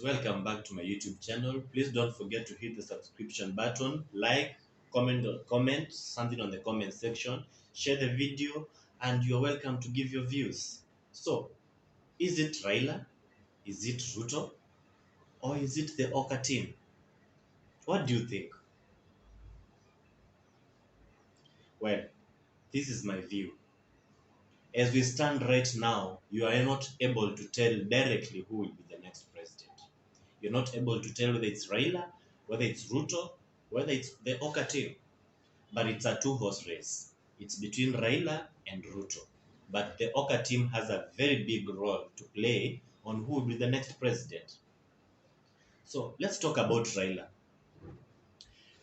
Welcome back to my YouTube channel. Please don't forget to hit the subscription button, like, comment something on the comment section, share the video, and you're welcome to give your views. So, is it Raila? Is it Ruto? Or is it the Oka team? What do you think? Well, this is my view. As we stand right now, you are not able to tell directly who will be the next president. You're not able to tell whether it's Raila, whether it's Ruto, whether it's the Oka team. But it's a two-horse race. It's between Raila and Ruto. But the Oka team has a very big role to play on who will be the next president. So let's talk about Raila.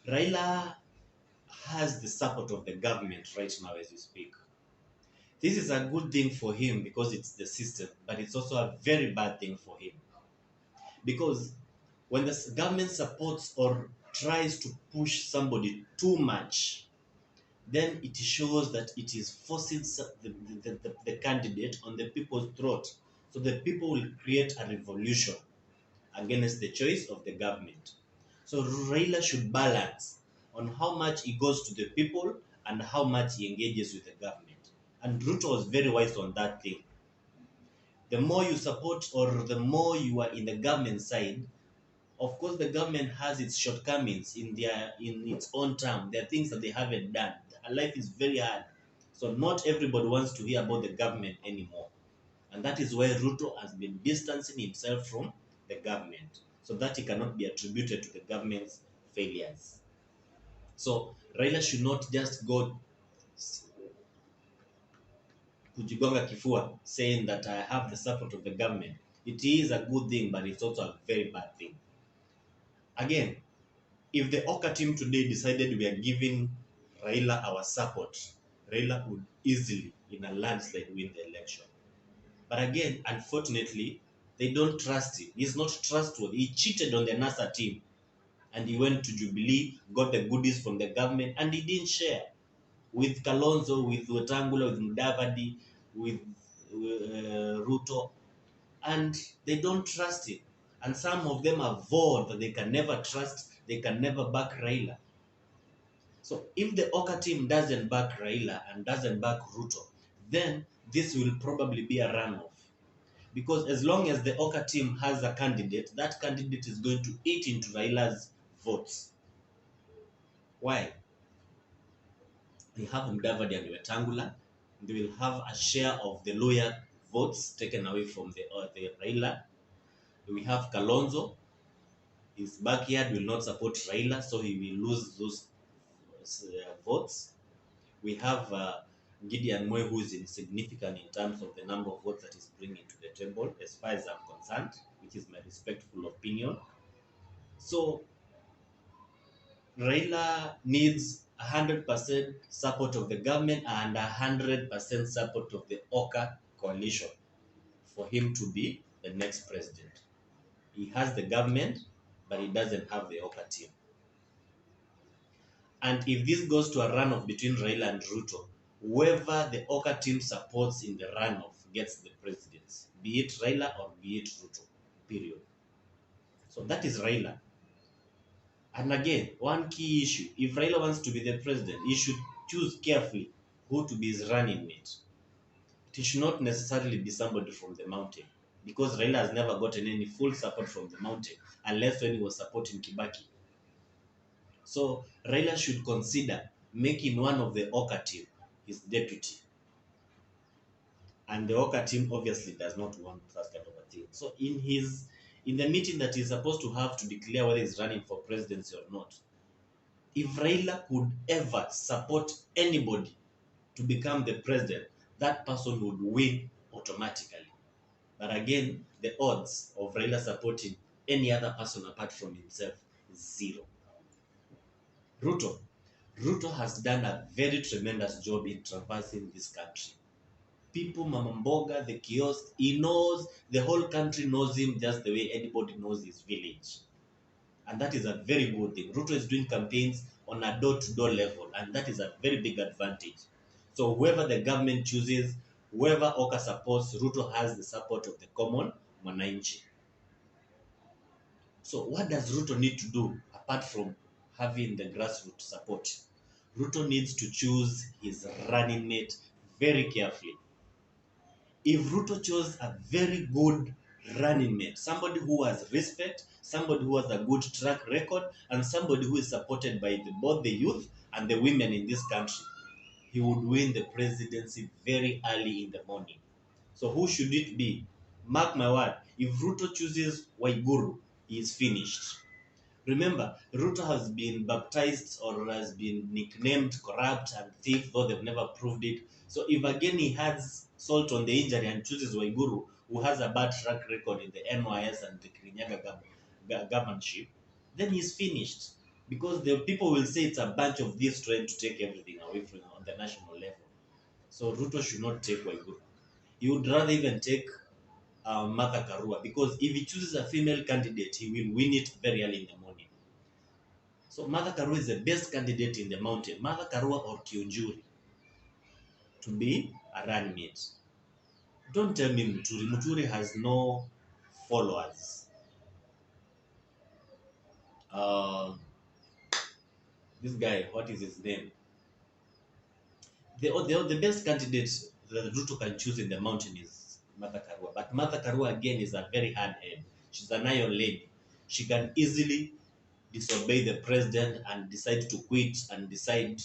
Raila has the support of the government right now as we speak. This is a good thing for him because it's the system, but it's also a very bad thing for him. Because when the government supports or tries to push somebody too much, then it shows that it is forcing the candidate on the people's throat. So the people will create a revolution against the choice of the government. So Raila should balance on how much he goes to the people and how much he engages with the government. And Ruto was very wise on that thing. The more you support or the more you are in the government side, of course the government has its shortcomings in its own term. There are things that they haven't done. Life is very hard. So not everybody wants to hear about the government anymore. And that is why Ruto has been distancing himself from the government so that he cannot be attributed to the government's failures. So Raila should not just go kujigonga kifua saying that I have the support of the government. It is a good thing, but it's also a very bad thing. Again, if the Oka team today decided we are giving Raila our support, Raila would easily, in a landslide, win the election. But again, unfortunately, they don't trust him. He's not trustworthy. He cheated on the NASA team. And he went to Jubilee, got the goodies from the government, and he didn't share. With Kalonzo, with Wetangula, with Mudavadi, with Ruto. And they don't trust him. And some of them have vowed that they can never trust, they can never back Raila. So if the Oka team doesn't back Raila and doesn't back Ruto, then this will probably be a runoff. Because as long as the Oka team has a candidate, that candidate is going to eat into Raila's votes. Why? They have Mudavadi and Wetangula. They will have a share of the loyal votes taken away from the Raila. We have Kalonzo. His backyard will not support Raila, so he will lose those votes. We have Gideon Moy, who is insignificant in terms of the number of votes that he's bringing to the table, as far as I'm concerned, which is my respectful opinion. So Raila needs 100% support of the government and 100% support of the Oka coalition for him to be the next president. He has the government, but he doesn't have the Oka team. And if this goes to a runoff between Raila and Ruto, whoever the Oka team supports in the runoff gets the presidency, be it Raila or be it Ruto, period. So that is Raila. And again, one key issue, if Raila wants to be the president, he should choose carefully who to be his running mate. It should not necessarily be somebody from the mountain, because Raila has never gotten any full support from the mountain, unless when he was supporting Kibaki. So Raila should consider making one of the Oka team his deputy. And the Oka team obviously does not want that kind of a thing. So in the meeting that he's supposed to have to declare whether he's running for presidency or not, if Raila could ever support anybody to become the president, that person would win automatically. But again, the odds of Raila supporting any other person apart from himself is zero. Ruto has done a very tremendous job in traversing this country. People, Mama Mboga, the kiosk, he knows, the whole country knows him just the way anybody knows his village. And that is a very good thing. Ruto is doing campaigns on a door-to-door level, and that is a very big advantage. So whoever the government chooses, whoever Oka supports, Ruto has the support of the common Mwananchi. So what does Ruto need to do apart from having the grassroots support? Ruto needs to choose his running mate very carefully. If Ruto chose a very good running mate, somebody who has respect, somebody who has a good track record, and somebody who is supported by both the youth and the women in this country, he would win the presidency very early in the morning. So who should it be? Mark my word, if Ruto chooses Waiguru, he is finished. Remember, Ruto has been baptized or has been nicknamed corrupt and thief, though they've never proved it. So if again he has salt on the injury and chooses Waiguru, who has a bad track record in the NYS and the Kirinyaga governmentship, then he's finished. Because the people will say it's a bunch of thieves trying to take everything away from him on the national level. So Ruto should not take Waiguru. He would rather even take Martha Karua, because if he chooses a female candidate, he will win it very early in the morning. So Martha Karua is the best candidate in the mountain. Martha Karua or Kiunjuri to be a running mate. Don't tell me Muturi. Muturi has no followers. This guy, what is his name? The best candidate that Ruto can choose in the mountain is Martha Karua. But Martha Karua again is a very hard head. She's an iron lady. She can easily disobey the president and decide to quit and decide.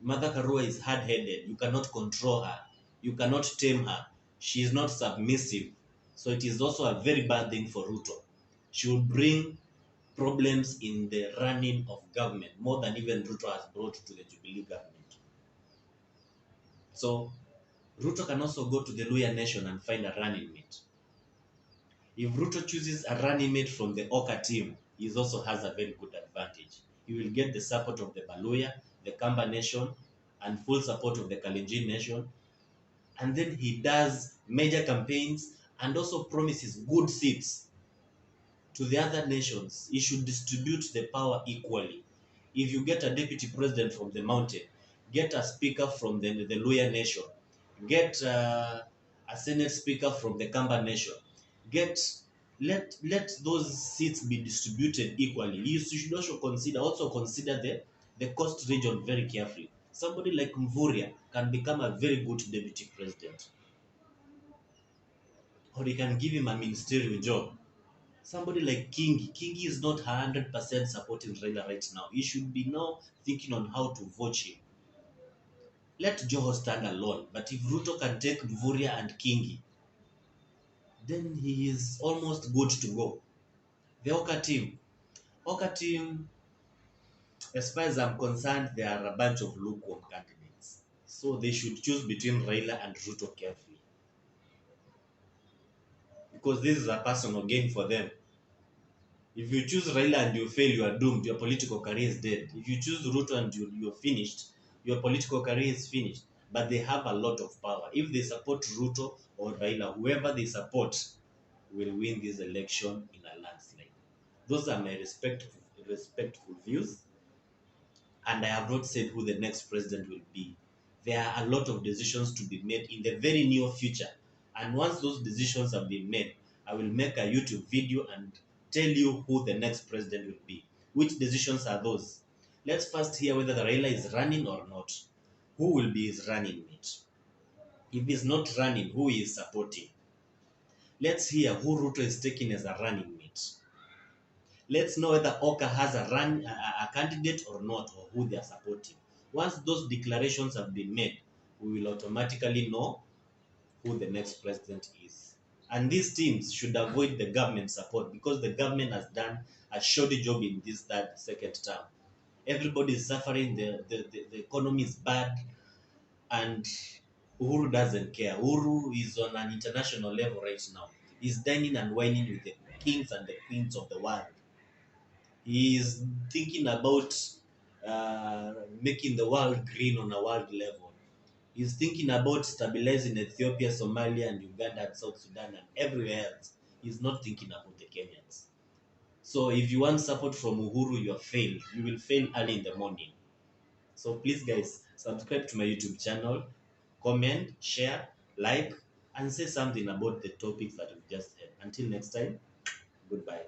Martha Karua is hard-headed. You cannot control her. You cannot tame her. She is not submissive. So it is also a very bad thing for Ruto. She will bring problems in the running of government more than even Ruto has brought to the Jubilee government. So Ruto can also go to the Luya Nation and find a running mate. If Ruto chooses a running mate from the Oka team, he also has a very good advantage. He will get the support of the Baluya, the Kamba Nation, and full support of the Kalenjin Nation. And then he does major campaigns and also promises good seats to the other nations. He should distribute the power equally. If you get a deputy president from the mountain, get a speaker from the Luya Nation, get a senate speaker from the Kamba Nation, let those seats be distributed equally. You should also consider the coast region very carefully. Somebody like Mvurya can become a very good deputy president, or you can give him a ministerial job. Somebody like Kingi is not 100% supporting Raila right now. He should be now thinking on how to vote him. Let Joho stand alone. But if Ruto can take Mvurya and Kingi, then he is almost good to go. The Oka team, as far as I'm concerned, they are a bunch of lukewarm candidates. So they should choose between Raila and Ruto carefully. Because this is a personal gain for them. If you choose Raila and you fail, you are doomed. Your political career is dead. If you choose Ruto and you're finished, your political career is finished. But they have a lot of power. If they support Ruto or Raila, whoever they support will win this election in a landslide. Those are my respectful views. And I have not said who the next president will be. There are a lot of decisions to be made in the very near future. And once those decisions have been made, I will make a YouTube video and tell you who the next president will be. Which decisions are those? Let's first hear whether the Raila is running or not. Who will be his running mate? If he's not running, who he is supporting? Let's hear who Ruto is taking as a running mate. Let's know whether Oka has a candidate or not, or who they are supporting. Once those declarations have been made, we will automatically know who the next president is. And these teams should avoid the government support, because the government has done a shoddy job in this second term. Everybody is suffering, the economy is bad, and Uhuru doesn't care. Uhuru is on an international level right now. He's dining and wining with the kings and the queens of the world. He is thinking about making the world green on a world level. He's thinking about stabilizing Ethiopia, Somalia, and Uganda, and South Sudan, and everywhere else. He's not thinking about the Kenyans. So if you want support from Uhuru, you have failed. You will fail early in the morning. So please, guys, subscribe to my YouTube channel, comment, share, like, and say something about the topics that we've just had. Until next time, goodbye.